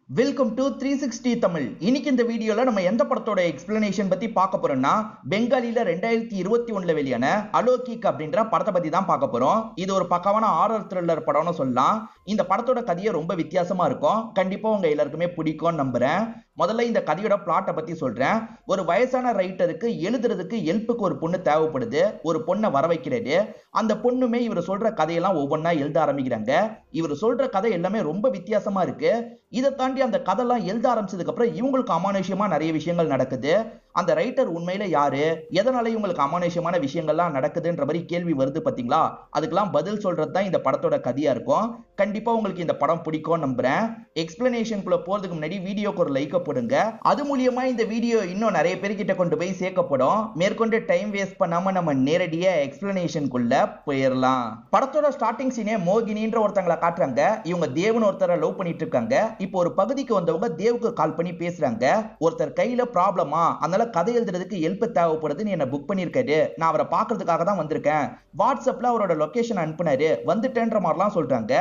Welcome to 360 Tamil. இன்னைக்கு இந்த வீடியோல நம்ம எந்த படத்தோட எக்ஸ்பிளனேஷன் பத்தி பார்க்க போறோம்னா, பெங்காலில 2021ல வெளியான அலோகிக் அப்படின்ற படத்தை பத்தி தான் பார்க்க போறோம். இது ஒரு பக்காவான ஹாரர் த்ரில்லர் படம்னு சொல்லலாம். இந்த படத்தோட கதையே ரொம்ப வித்தியாசமா இருக்கும். கண்டிப்பா உங்க எல்லாருக்குமே பிடிக்கும்னு நம்புறேன். முதல்ல இந்த கதையோட பிளாட்டை பத்தி சொல்றேன். ஒரு வயசான ரைட்டருக்கு எழுதுறதுக்கு ஹெல்ப்புக்கு ஒரு பொண்ணு தேவைப்படுது. ஒரு பொண்ணை வர வைக்கிறாரு. அந்த பொண்ணுமே இவர் சொல்ற கதையெல்லாம் ஒவ்வொன்னா எழுத ஆரம்பிக்கிறாங்க. இவர் சொல்ற கதை எல்லாமே ரொம்ப வித்தியாசமா இருக்கு. இதை தாண்டி அந்த கதைலாம் எழுத ஆரம்பிச்சதுக்கு அப்புறம் இவங்களுக்கு அமானுஷ்யமா நிறைய விஷயங்கள் நடக்குது. அந்த ரைட்டர் உண்மையில யாரு, எதனால இவங்களுக்கு அமானுஷ்யமான விஷயங்கள்லாம் நடக்குதுன்ற மாதிரி கேள்வி வருது பாத்தீங்களா? அதுக்கெல்லாம் பதில் சொல்றது தான் இந்த படத்தோட கதையா இருக்கும். கண்டிப்பா உங்களுக்கு இந்த படம் பிடிக்கும் நம்புறேன். எக்ஸ்பிளனேஷனுக்குள்ள போறதுக்கு முன்னாடி வீடியோக்கு ஒரு லைக் போடுங்க. அது மூலியமா இந்த வீடியோ இன்னும் நிறைய பேர்கிட்ட கொண்டு போய் சேர்க்கப்படும். மேற்கொண்டு டைம் வேஸ்ட் பண்ணாம நம்ம நேரடியா எக்ஸ்பிளனேஷனுக்குள்ள போயிடலாம். படத்தோட ஸ்டார்டிங் சீனே மோகினின்ற ஒருத்தங்களை காட்டுறாங்க. இவங்க தேவன் ஒருத்தரை லவ் பண்ணிட்டு இருக்காங்க. இப்போ ஒரு பகுதிக்கு வந்தவங்க தேவுக்கு கால் பண்ணி பேசுறாங்க. ஒருத்தர் கையில ப்ராப்ளமா, அதனால கதை எழுதுறதுக்கு ஹெல்ப் தேவைப்படுது, நீ என்ன புக் பண்ணிருக்காரு, நான் அவரை பாக்குறதுக்காக தான் வந்திருக்கேன், வாட்ஸ்அப்ல அவரோட லொகேஷன் அனுப்புனாரு, வந்துட்டேன்ற மாதிரிலாம் சொல்றாங்க.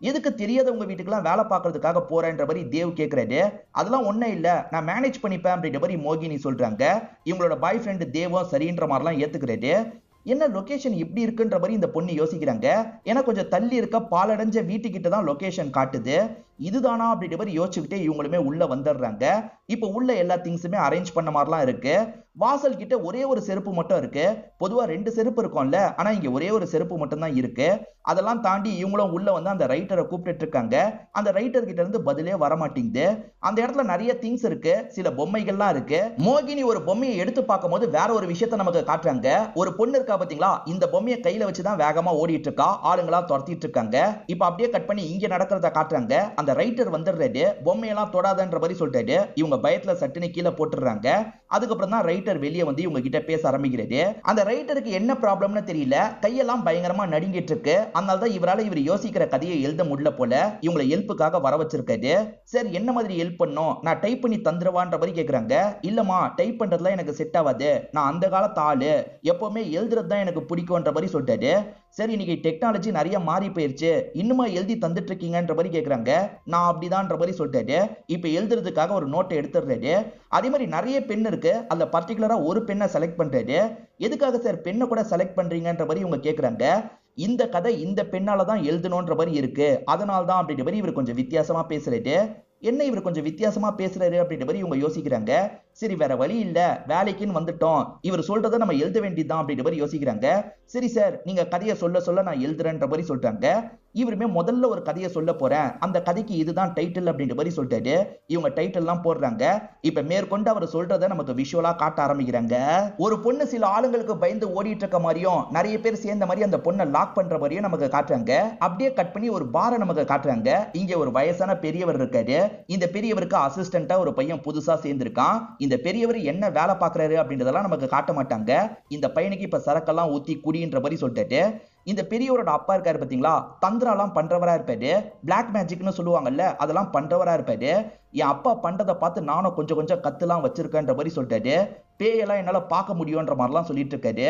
எதுக்கு தெரியாதவங்க வீட்டுக்கெல்லாம் வேலை பார்க்கறதுக்காக போறேன்ற மாதிரி தேவ் கேட்கிறாரு. அதெல்லாம் ஒன்னும் இல்ல, நான் மேனேஜ் பண்ணிப்பேன் அப்படின்ற மாதிரி மோகினி சொல்றாங்க. இவங்களோட பாய் ஃப்ரெண்ட் தேவும் சரின்ற மாதிரிலாம் ஏத்துக்கிறாரு. என்ன லொகேஷன் இப்படி இருக்குன்ற மாதிரி இந்த பொண்ணு யோசிக்கிறாங்க. ஏன்னா கொஞ்சம் தள்ளி இருக்க பாலடைஞ்ச வீட்டுக்கிட்ட தான் லொகேஷன் காட்டுது. இதுதானா அப்படின்ற மாதிரி யோசிச்சுக்கிட்டே இவங்களுமே உள்ள வந்துடுறாங்க. இப்ப உள்ள எல்லா திங்ஸுமே அரேஞ்ச் பண்ண மாதிரிலாம் இருக்கு. வாசல் கிட்ட ஒரே ஒரு செருப்பு மட்டும் இருக்கு. பொதுவா 2 செருப்பு இருக்கும்ல, ஆனா இங்க ஒரே ஒரு செருப்பு மட்டும் தான் இருக்கு. அதெல்லாம் தாண்டி இவங்களும் உள்ள வந்து அந்த ரைட்டரை கூப்பிட்டு இருக்காங்க. அந்த ரைட்டர் கிட்ட இருந்து பதிலே வர மாட்டேங்குது. அந்த இடத்துல நிறைய திங்ஸ் இருக்கு, சில பொம்மைகள்லாம் இருக்கு. மோகினி ஒரு பொம்மையை எடுத்து பார்க்கும் போது வேற ஒரு விஷயத்த நமக்கு காட்டுறாங்க. ஒரு பொண்ணு இருக்கா பாத்தீங்களா, இந்த பொம்மையை கையில வச்சுதான் வேகமா ஓடிட்டு இருக்கா, ஆளுங்களா துரத்திட்டு இருக்காங்க. இப்ப அப்படியே கட் பண்ணி இங்க நடக்கிறத காட்டுறாங்க. அந்த ரைட்டர் வந்துடுறாரு. பொம்மையெல்லாம் தொடாதன்ற மாதிரி சொல்லிட்டாரு. இவங்க பயத்துல சட்டுன்னு கீழே போட்டுறாங்க. அதுக்கப்புறம் தான் ரைட்டர் வெளியே வந்து இவங்க கிட்ட பேச ஆரம்பிக்கிறாரு. அந்த ரைட்டருக்கு என்ன ப்ராப்ளம்னு தெரியல, கையெல்லாம் பயங்கரமா நடுங்கிட்டு இருக்கு. அதனால தான் இவர் யோசிக்கிற கதையை எழுத முடியல போல. இவங்களை ஹெல்ப்புக்காக வர வச்சிருக்காரு. சரி, என்ன மாதிரி ஹெல்ப் பண்ணும், நான் டைப் பண்ணி தந்துருவான்ற மாதிரி கேக்குறாங்க. இல்லமா, டைப் பண்றதுலாம் எனக்கு செட் ஆகாது, நான் அந்த காலத்து ஆளு, எப்பவுமே எழுதுறது தான் எனக்கு பிடிக்கும்ன்ற மாதிரி சொல்லிட்டாரு. சரி, இன்னைக்கு டெக்னாலஜி நிறைய மாறி போயிருச்சு, இன்னுமா எழுதி தந்துட்டு இருக்கீங்கன்ற மாதிரி கேக்குறாங்க. நான் அப்படிதான்ற மாதிரி சொல்லிட்டாரு. இப்ப எழுதுறதுக்காக ஒரு நோட்டை எடுத்துடுறாரு. அதே மாதிரி நிறைய பெண் இருக்கு, அதுல பர்டிகுலரா ஒரு பெண்ணை செலக்ட் பண்றாரு. எதுக்காக சார் பெண்ணை கூட செலக்ட் பண்றீங்கன்ற மாதிரி இவங்க கேக்குறாங்க. இந்த கதை இந்த பெண்ணால தான் எழுதணும்ன்ற மாதிரி இருக்கு, அதனால தான் அப்படின்ற மாதிரி இவர் கொஞ்சம் வித்தியாசமா பேசுறாரு. என்ன இவர் கொஞ்சம் வித்தியாசமா பேசுறாரு அப்படின்ற மாதிரி இவங்க யோசிக்கிறாங்க. சரி, வேற வழி இல்ல, வேலைக்குன்னு வந்துட்டோம், இவர் சொல்றதை நம்ம எழுத வேண்டியதுதான் அப்படின்ற மாதிரி யோசிக்கிறாங்க. சரி சார், நீங்க கதையை சொல்ல சொல்ல நான் எழுதுறேன்ற மாதிரி சொல்றாங்க. இவருமே முதல்ல ஒரு கதையை சொல்ல போறேன், அந்த கதைக்கு இதுதான் டைட்டில் அப்படின்ற மாதிரி சொல்லிட்டாரு. இவங்க டைட்டில் எல்லாம் போடுறாங்க. இப்ப மேற்கொண்டு அவர் சொல்றதை நமக்கு விஷுவலா காட்ட ஆரம்பிக்கிறாங்க. ஒரு பொண்ணு சில ஆளுங்களுக்கு பயந்து ஓடிட்டு இருக்க மாதிரியும், நிறைய பேர் சேர்ந்த மாதிரி அந்த பொண்ணை லாக் பண்ற மாதிரியும் நமக்கு காட்டுறாங்க. அப்படியே கட் பண்ணி ஒரு பாரை நமக்கு காட்டுறாங்க. இங்க ஒரு வயசான பெரியவர் இருக்காரு. இந்த பெரியவருக்கு அசிஸ்டண்டா ஒரு பையன் புதுசா சேர்ந்திருக்கான். இந்த பெரியவர் என்ன வேலை பாக்குறாரு அப்படின்றதெல்லாம் நமக்கு காட்ட மாட்டாங்க. இந்த பையனுக்கு இப்ப சரக்கெல்லாம் ஊத்தி குடின்ற மாதிரி சொல்லிட்டு, இந்த பெரியவரோட அப்பா இருக்காரு பாத்தீங்களா, தந்திராலாம் பண்றவரா இருப்பாரு. பிளாக் மேஜிக்னு சொல்லுவாங்கல்ல, அதெல்லாம் பண்றவரா இருப்பாரு. என் அப்பா பண்றதை பார்த்து நானும் கொஞ்சம் கொஞ்சம் கத்துலாம் வச்சிருக்கேன்ற மாதிரி சொல்லிட்டாரு. பேயெல்லாம் என்னால பார்க்க முடியும்ன்ற மாதிரிலாம் சொல்லிட்டு இருக்காரு.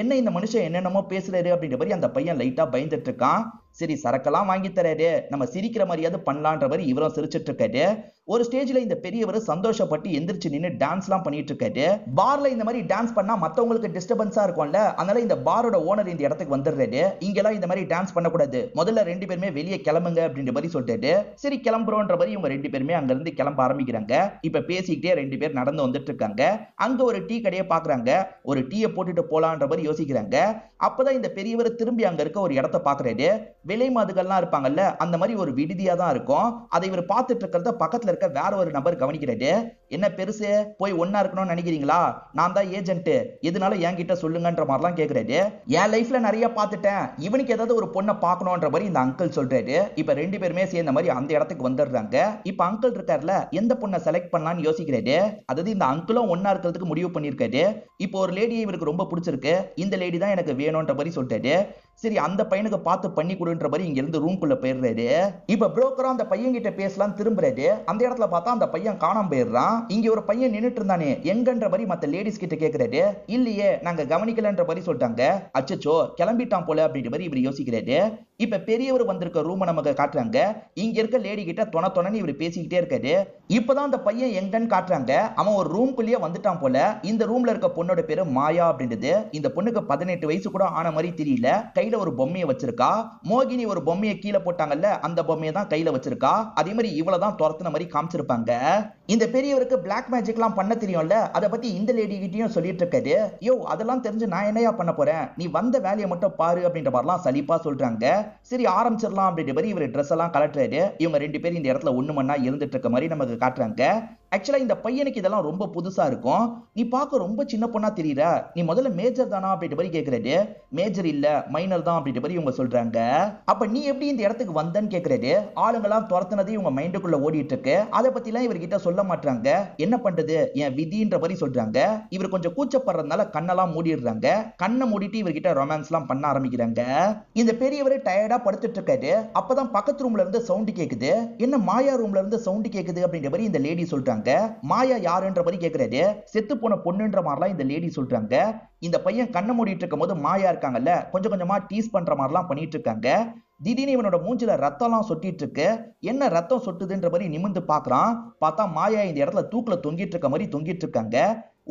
என்ன இந்த மனுஷன் என்னென்னமோ பேசுறாரு அப்படின்ற மாதிரி அந்த பையன் லைட்டா பயந்துட்டு இருக்கான். சரி, சரக்கெல்லாம் வாங்கி தராரு, நம்ம சிரிக்கிற மாதிரியாவது பண்ணலான்ற மாதிரி இவரும் சிரிச்சிட்டு இருக்காரு. ஒரு ஸ்டேஜ்ல இந்த பெரியவர் சந்தோஷப்பட்டு எந்திரிச்சு நின்று டான்ஸ் எல்லாம் பண்ணிட்டு இருக்காரு. பார்ல இந்த மாதிரி டான்ஸ் பண்ணா மத்தவங்களுக்கு டிஸ்டர்பன்ஸா இருக்கும்ல, அதனால இந்த பாரோட ஓனர் இந்த இடத்துக்கு வந்துடுறாரு. இங்கெல்லாம் இந்த மாதிரி டான்ஸ் பண்ணக்கூடாது, முதல்ல 2 பேருமே வெளியே கிளம்புங்க அப்படின்ற மாதிரி சொல்லிட்டாரு. சரி, கிளம்புறோன்ற மாதிரி இவங்க 2 பேருமே அங்க இருந்து கிளம்ப ஆரம்பிக்கிறாங்க. இப்ப பேசிக்கிட்டே 2 பேர் நடந்து வந்துட்டு இருக்காங்க. அங்க ஒரு டீ கடையை பாக்குறாங்க. ஒரு டீயை போட்டுட்டு போலான்ற மாதிரி யோசிக்கிறாங்க. அப்பதான் இந்த பெரியவர் திரும்பி அங்க இருக்க ஒரு இடத்த பாக்குறாரு. விலை மாதுகள்லாம் இருப்பாங்கல்ல, அந்த மாதிரி ஒரு விடுதியா தான் இருக்கும். அதை இவர் பார்த்துட்டு இருக்கிறத பக்கத்துல இருக்க வேற ஒரு நபர் கவனிக்கிறாரு. என்ன பெருசு, போய் ஒன்னா இருக்கணும்னு நினைக்கிறீங்களா, நான் தான் ஏஜென்ட், எதுனால என்கிட்ட சொல்லுங்கன்ற மாதிரிலாம் கேக்குறாரு. என் லைஃப்ல நிறைய பார்த்துட்டேன், இவனுக்கு ஏதாவது ஒரு பொண்ணை பார்க்கணும்ன்ற மாதிரி இந்த அங்கிள் சொல்றாரு. இப்ப 2 பேருமே சேர்ந்த மாதிரி அந்த இடத்துக்கு வந்துடுறாங்க. இப்ப அங்கிள் இருக்காருல, எந்த பொண்ணை செலக்ட் பண்ணலாம்னு யோசிக்கிறாரு. அதாவது இந்த அங்கிளும் ஒன்னா இருக்கிறதுக்கு முடிவு பண்ணிருக்காரு. இப்போ ஒரு லேடியை இவருக்கு ரொம்ப பிடிச்சிருக்கு, இந்த லேடி தான் எனக்கு வேணும்ன்ற மாதிரி சொல்லிட்டாரு. சரி, அந்த பையனுக்கு பார்த்து பண்ணி கொடுன்ற மாதிரி இங்க இருந்து ரூம்குள்ள போயிடுறாரு. இப்ப புரோக்கரா அந்த பையன் கிட்ட பேசலாம் திரும்புறாரு. அந்த இடத்துல பார்த்தா அந்த பையன் காணாம போயிடுறான். இங்க ஒரு பையன் நின்னுட்டு இருந்தானே எங்கன்ற மாதிரி மத்த லேடிஸ் கிட்ட கேக்குறாரு. இல்லையே, நாங்க கவனிக்கலன்ற மாதிரி சொல்லிட்டாங்க. அச்சச்சோ, கிளம்பிட்டான் போல அப்படின்ற மாதிரி இவர் யோசிக்கிறாரு. இப்ப பெரியவர் வந்திருக்க ரூம் நமக்கு காட்டுறாங்க. இங்க இருக்க லேடி கிட்ட தொணன்னு இவர் பேசிக்கிட்டே இருக்காரு. இப்பதான் அந்த பையன் எங்கன்னு காட்டுறாங்க. அவன் ஒரு ரூம்குள்ளேயே வந்துட்டான் போல. இந்த ரூம்ல இருக்க பொண்ணோட பேரு மாயா அப்படின்றது. இந்த பொண்ணுக்கு 18 வயசு கூட ஆன மாதிரி தெரியல. கையில ஒரு பொம்மையை வச்சிருக்கா. மோகினி ஒரு பொம்மையை கீழே போட்டாங்கல்ல, அந்த பொம்மையை தான் கையில வச்சிருக்கா. அதே மாதிரி இவ்வளவுதான் துரத்துன மாதிரி காமிச்சிருப்பாங்க. இந்த பெரியவருக்கு பிளாக் மேஜிக்லாம் பண்ண தெரியும்ல, அதை பத்தி இந்த லேடி கிட்டயும் சொல்லிட்டு இருக்காரு. யோ, அதெல்லாம் தெரிஞ்சு நான் என்னையா பண்ண போறேன், நீ வந்த வேலையை மட்டும் பாரு அப்படின்ற மாதிரிலாம் சலிப்பா சொல்றாங்க. சரி ஆரம்பிச்சிடலாம் அப்படின்ற மாதிரி இவர் ட்ரெஸ் எல்லாம் கலட்டுறாரு. இவங்க 2 பேரும் இந்த இடத்துல ஒண்ணு மண்ணா இருந்துட்டு இருக்க மாதிரி நமக்கு காட்டுறாங்க. ஆக்சுவலா இந்த பையனுக்கு இதெல்லாம் ரொம்ப புதுசா இருக்கும். நீ பார்க்க ரொம்ப சின்ன பொண்ணா தெரியற, நீ முதல்ல மேஜர் தானா அப்படின்ற மாதிரி கேக்குறாரு. மேஜர் இல்ல, மைனர் தான் அப்படின்ற மாதிரி இவங்க சொல்றாங்க. அப்ப நீ எப்படி இந்த இடத்துக்கு வந்தன்னு கேக்குறாரு. ஆளுங்கெல்லாம் துரத்துனது இவங்க மைண்டுக்குள்ள ஓடிட்டு இருக்கு. அதை பத்தி எல்லாம் இவர்கிட்ட சொல்ல மாட்டாங்க. என்ன பண்றது, என் விதின்ற மாதிரி சொல்றாங்க. இவர் கொஞ்சம் கூச்சப்படுறதுனால கண்ணெல்லாம் மூடிடுறாங்க. கண்ணை மூடிட்டு இவர்கிட்ட ரொமான்ஸ் எல்லாம் பண்ண ஆரம்பிக்கிறாங்க. இந்த பெரியவர் டயர்டா படுத்துட்டு இருக்காரு. அப்பதான் பக்கத்து ரூம்ல இருந்து சவுண்ட் கேக்குது. என்ன மாயா ரூம்ல இருந்து சவுண்ட் கேக்குது அப்படின்ற மாதிரி இந்த லேடி சொல்றாங்க. மாயா யாருன்ற மாதிரி கேக்குறாரு. செத்து போன பொண்ணுன்ற மாதிரிலாம் இந்த லேடி சொல்றாங்க. இந்த பையன் கண்ணை மூடிட்டு இருக்கும் போது மாயா இருக்காங்கல்ல, கொஞ்சம் கொஞ்சமா டீஸ் பண்ற மாதிரிலாம் பண்ணிட்டு இருக்காங்க. திடீர்னு இவனோட மூஞ்சில ரத்தம்லாம் சொட்டிட்டு இருக்கு. என்ன ரத்தம் சொட்டுதுன்ற மாதிரி நிமிந்து பாக்குறான். பார்த்தா மாயா இந்த இடத்துல தூக்குல தொங்கிட்டு இருக்க மாதிரி தொங்கிட்டு இருக்காங்க.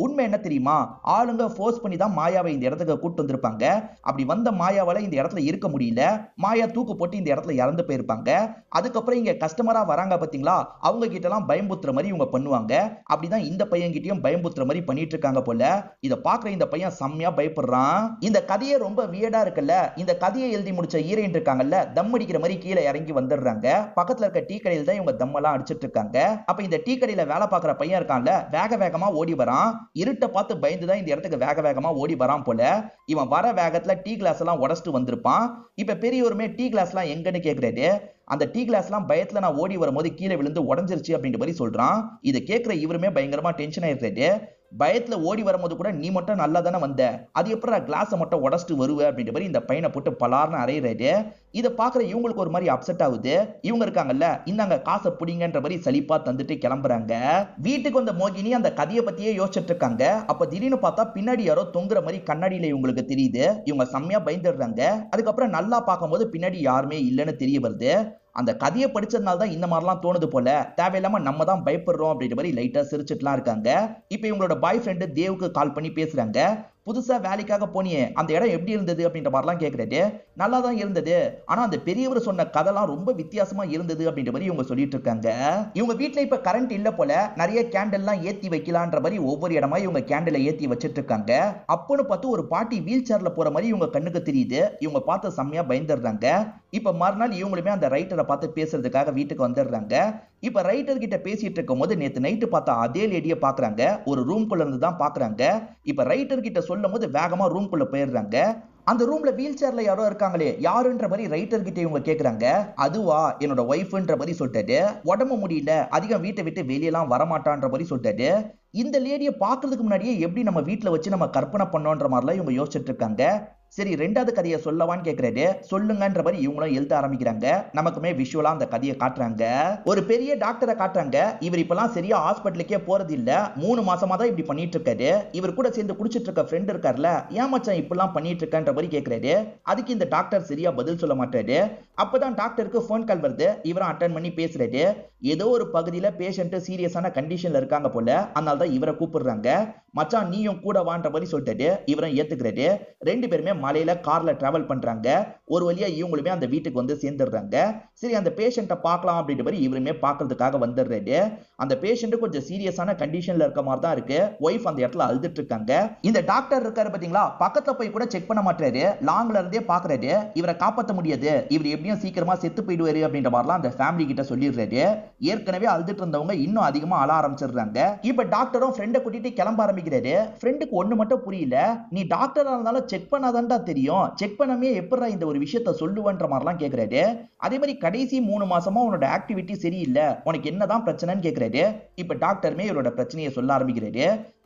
உண்மை என்ன தெரியுமா, ஆளுங்க ஃபோர்ஸ் பண்ணி தான் மாயாவை இந்த இடத்துக்கு கூட்டு வந்திருப்பாங்க. அப்படி வந்த மாயாவால இந்த இடத்துல இருக்க முடியல. மாயா தூக்கு போட்டு இந்த இடத்துல இறந்து போயிருப்பாங்க. அதுக்கப்புறம் இங்க கஸ்டமரா வராங்க பாத்தீங்களா, அவங்க கிட்ட எல்லாம் பயம்புத்துற மாதிரி இவங்க பண்ணுவாங்க. அப்படிதான் இந்த பையன் கிட்டயும் பயம்புத்துற மாதிரி பண்ணிட்டு இருக்காங்க போல. இத பாக்குற இந்த பையன் செம்மையா பயப்படுறான். இந்த கதையே ரொம்ப வியர்டா இருக்குல்ல. இந்த கதையை எழுதி முடிச்ச ஹீரோயின் இருக்காங்கல்ல, தம் அடிக்கிற மாதிரி கீழே இறங்கி வந்துடுறாங்க. பக்கத்துல இருக்க டீ கடையில தான் இவங்க தம் எல்லாம் அடிச்சிட்டு இருக்காங்க. அப்ப இந்த டீ கடையில வேலை பாக்குற பையன் இருக்கான்ல, வேக வேகமா ஓடி வரான். இருட்ட பார்த்து பயந்துதான் இந்த இடத்துக்கு வேக வேகமா ஓடி வரான் போல. இவன் வர வேகத்துல டீ கிளாஸ் எல்லாம் உடைச்சிட்டு வந்திருப்பான். இப்ப பெரியவருமே டீ கிளாஸ் எல்லாம் எங்கன்னு கேக்குறாரு. அந்த டீ கிளாஸ் எல்லாம் பயத்துல நான் ஓடி வரும்போது கீழே விழுந்து உடஞ்சிருச்சு அப்படின்ற மாதிரி சொல்றான். இதை கேட்கிற இவருமே பயங்கரமா டென்ஷன் ஆயிருக்காரு. பயத்துல ஓடி வரும்போது கூட நீ மட்டும் நல்லா தானே வந்த, அது எப்படி கிளாஸை மட்டும் உடச்சிட்டு வருவ அப்படின்ற மாதிரி இந்த பையனை போட்டு பலார்னு அறையிறாரு. இதை பாக்குற இவங்களுக்கு ஒரு மாதிரி அப்செட் ஆகுது. இவங்க இருக்காங்கல்ல, இந்தாங்க காசை புடிங்கன்ற மாதிரி சலிப்பா தந்துட்டு கிளம்புறாங்க. வீட்டுக்கு வந்த மோகினி அந்த கதையை பத்தியே யோசிச்சுட்டு இருக்காங்க. அப்ப திடீர்னு பார்த்தா பின்னாடி யாரோ தொங்குற மாதிரி கண்ணாடியில இவங்களுக்கு தெரியுது. இவங்க செம்மையா பயந்துடுறாங்க. அதுக்கப்புறம் நல்லா பார்க்கும்போது பின்னாடி யாருமே இல்லைன்னு தெரிய வருது. அந்த கதையை படிச்சதுனால தான் இந்த மாதிரிலாம் தோணுது போல. தேவையில்லாம நம்ம தான் பயப்படுறோம் அப்படின்ற மாதிரி லைட்டா சிரிச்சுட்டுலாம் இருக்காங்க. இப்ப இவங்களோட பாய் ஃப்ரெண்டு தேவுக்கு கால் பண்ணி பேசுறாங்க. புதுசா வேலைக்காக போனியே, அந்த இடம் எப்படி இருந்தது அப்படின்ற மாதிரிலாம் கேட்கறாரு. நல்லா தான் இருந்தது, ஆனா அந்த பெரியவர் சொன்ன கதைலாம் ரொம்ப வித்தியாசமா இருந்தது அப்படின்ற மாதிரி இவங்க சொல்லிட்டு இருக்காங்க. இவங்க வீட்டுல இப்ப கரண்ட் இல்ல போல. நிறைய கேண்டில் எல்லாம் ஏத்தி வைக்கலான்ற மாதிரி ஒவ்வொரு இடமா இவங்க கேண்டில ஏத்தி வச்சிட்டு இருக்காங்க. அப்பன்னு பார்த்து ஒரு பாட்டி வீல் சேர்ல போற மாதிரி இவங்க கண்ணுக்கு தெரியுது. இவங்க பார்த்து செம்மையா பயந்துடுறாங்க. இப்ப மறுநாள் இவங்களுமே அந்த ரைட்டரை பார்த்து பேசுறதுக்காக வீட்டுக்கு வந்துடுறாங்க. இப்ப ரைட்டர் கிட்ட பேசிட்டு இருக்கும் போது நேத்து நைட்டு பார்த்தா அதே லேடியை பாக்குறாங்க. ஒரு ரூம்குள்ள இருந்து தான் பாக்குறாங்க. இப்ப ரைட்டர் கிட்ட சொல்லும் போது வேகமா ரூம்குள்ள போயிடுறாங்க. அந்த ரூம்ல வீல் சேர்ல யாரோ இருக்காங்களே, யாருன்ற மாதிரி ரைட்டர் கிட்ட இவங்க கேக்குறாங்க. அதுவா, என்னோட ஒய்ஃப்ன்ற மாதிரி சொல்லிட்டாரு. உடம்பு முடியல, அதிகம் வீட்டை விட்டு வெளியெல்லாம் வரமாட்டான்ற மாதிரி சொல்லிட்டாரு. இந்த லேடியை பாக்குறதுக்கு முன்னாடியே எப்படி நம்ம வீட்டுல வச்சு நம்ம கற்பனை பண்ணோன்ற மாதிரிலாம் இவங்க யோசிச்சுட்டு இருக்காங்க. சரி, 2வது கதையை சொல்லவான்னு கேக்குறாரு. சொல்லுங்கன்ற மாதிரி இவங்களும் எழுத ஆரம்பிக்கிறாங்க. நமக்குமே விஷுவலா அந்த கதையை காட்டுறாங்க. ஒரு பெரிய டாக்டரை காட்டுறாங்க. இவர் இப்பெல்லாம் சரியா ஹாஸ்பிட்டலுக்கே போறது இல்ல. 3 மாசமா தான் இப்படி பண்ணிட்டு இருக்காரு. இவர் கூட சேர்ந்து குடிச்சிட்டு இருக்க ஃப்ரெண்ட் இருக்கார்ல, ஏன் மச்சான் இப்பெல்லாம் பண்ணிட்டு இருக்கன்ற மாதிரி கேக்குறாரு. அதுக்கு இந்த டாக்டர் சரியா பதில் சொல்ல மாட்டாரு. அப்பதான் டாக்டருக்கு போன் கால் வருது. இவரும் அட்டன் பண்ணி பேசுறாரு. ஏதோ ஒரு பகுதியில பேஷண்ட் சீரியஸான கண்டிஷன்ல இருக்காங்க போல, அதனால தான் இவரை கூப்பிடுறாங்க. மச்சான் நீயும் கூட வான்ற மாதிரி சொல்லிட்டாரு. இவரும் ஏத்துக்கிறாரு. 2 பேருமே மலையில கார்ல டிராவல் பண்றாங்க. ஒரு வழியா இவங்களுமே அந்த வீட்டுக்கு வந்து சேர்ந்துடுறாங்க. சரி, அந்த பேஷண்ட்டை பார்க்கலாம் அப்படின்ற மாதிரி இவருமே பார்க்கறதுக்காக வந்துடுறாரு. அந்த பேஷண்ட் கொஞ்சம் சீரியஸான கண்டிஷன்ல இருக்க மாதிரி தான் இருக்கு. ஒய்ஃப் அந்த இடத்துல அழுதுட்டு இருக்காங்க. இந்த டாக்டர் இருக்காரு பாத்தீங்களா, பக்கத்துல போய் கூட செக் பண்ண மாட்டாரு. லாங்ல இருந்தே பாக்குறாரு. இவரை காப்பாற்ற முடியாது, இவர் எப்படியும் சீக்கிரமா செத்து போயிடுவாரு அப்படின்ற மாதிரிலாம் அந்த ஃபேமிலி கிட்ட சொல்லிடுறாரு. ஏற்கனவே அழுதுட்டு இருந்தவங்க இன்னும் அதிகமா அழ ஆரம்பிச்சிடுறாங்க. இப்ப டாக்டரும் ஃப்ரெண்டை கூட்டிட்டு கிளம்ப ஆரம்பிக்கிறாரு. ஃப்ரெண்டுக்கு ஒண்ணு மட்டும் புரியல. நீ டாக்டரா இருந்தாலும் செக் பண்ணாதான்டா தெரியும், செக் பண்ணாமே எப்படா இந்த ஒரு விஷயத்த சொல்லுவன்ற மாதிரிலாம் கேக்குறாரு. அதே மாதிரி கடைசி 3 மாசமா உன்னோட ஆக்டிவிட்டி சரியில்லை, உனக்கு என்னதான் பிரச்சனைன்னு கேக்குறாரு. இப்ப டாக்டருமே இவரோட பிரச்சனையை சொல்ல ஆரம்பிக்கிறாரு.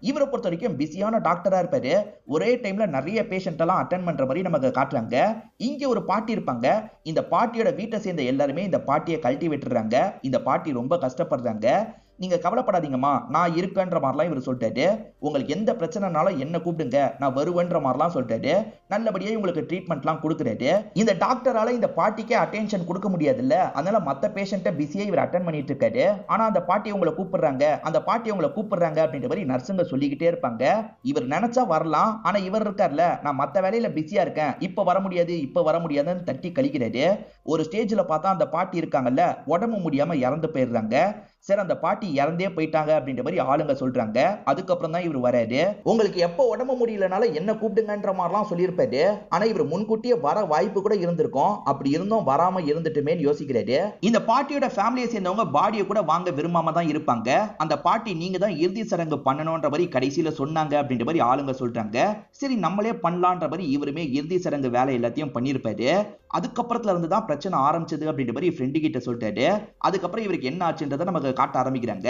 இவரை பொறுத்த வரைக்கும் பிஸியான டாக்டரா இருப்பாரு. ஒரே டைம்ல நிறைய பேஷண்ட் எல்லாம் அட்டென்ட் பண்ற மாதிரி நமக்கு காட்டுறாங்க. இங்க ஒரு பாட்டி இருப்பாங்க. இந்த பாட்டியோட வீட்டை சேர்ந்த எல்லாருமே இந்த பாட்டியை கழட்டி விட்டுறாங்க. இந்த பாட்டி ரொம்ப கஷ்டப்படுறாங்க. நீங்க கவலைப்படாதீங்கம்மா, நான் இருக்கேன்ற மாதிரிலாம் இவர் சொல்லிட்டாரு. உங்களுக்கு எந்த பிரச்சனைனாலும் என்ன கூப்பிடுங்க, நான் வருவேன்ற மாதிரிலாம் சொல்லிட்டாரு. நல்லபடியா உங்களுக்கு ட்ரீட்மெண்ட்லாம் கொடுக்குறாரு. இந்த டாக்டரால இந்த பாட்டிக்கே அட்டென்ஷன் கொடுக்க முடியாதுல்ல, அதனால மத்த பேஷண்ட்டை பிஸியா இவர் அட்டென்ட் பண்ணிட்டு இருக்காரு. ஆனா அந்த பாட்டி உங்களை கூப்பிடுறாங்க, அந்த பாட்டி உங்களை கூப்பிடுறாங்க அப்படின்ற மாதிரி நர்ஸுங்க சொல்லிக்கிட்டே இருப்பாங்க. இவர் நினைச்சா வரலாம், ஆனா இவர் இருக்கார்ல, நான் மத்த வேலையில பிஸியா இருக்கேன், இப்ப வர முடியாது, இப்ப வர முடியாதுன்னு தட்டி கழிக்கிறாரு. ஒரு ஸ்டேஜ்ல பார்த்தா அந்த பாட்டி இருக்காங்கல்ல, உடம்பு முடியாம இறந்து போயிடுறாங்க. சரி, அந்த பாட்டி இறந்தே போயிட்டாங்க அப்படின்ற மாதிரி ஆளுங்க சொல்றாங்க. அதுக்கப்புறம் தான் இவர் வராரு. உங்களுக்கு எப்ப உடம்பு முடியலனால என்ன கூப்பிடுங்கன்ற மாதிரிலாம் சொல்லியிருப்பாரு. ஆனா இவர் முன்கூட்டியே வர வாய்ப்பு கூட இருந்திருக்கும். அப்படி இருந்தும் வராம இருந்துட்டுமேன்னு யோசிக்கிறாரு. இந்த பாட்டியோட ஃபேமிலியை சேர்ந்தவங்க பாடியை கூட வாங்க விரும்பாம தான் இருப்பாங்க. அந்த பாட்டி நீங்க தான் இறுதி சடங்கு பண்ணணும்ன்ற மாதிரி கடைசியில சொன்னாங்க அப்படின்ற மாதிரி ஆளுங்க சொல்றாங்க. சரி, நம்மளே பண்ணலான்ற மாதிரி இவருமே இறுதி சடங்கு வேலை எல்லாத்தையும் பண்ணியிருப்பாரு. அதுக்கப்புறத்துல இருந்து தான் பிரச்சனை ஆரம்பிச்சது அப்படின்ற மாதிரி ஃப்ரெண்டு கிட்ட சொல்லிட்டாரு. அதுக்கப்புறம் இவருக்கு என்ன ஆச்சுன்றதை நமக்கு காட்ட ஆரம்பிக்கிறாங்க.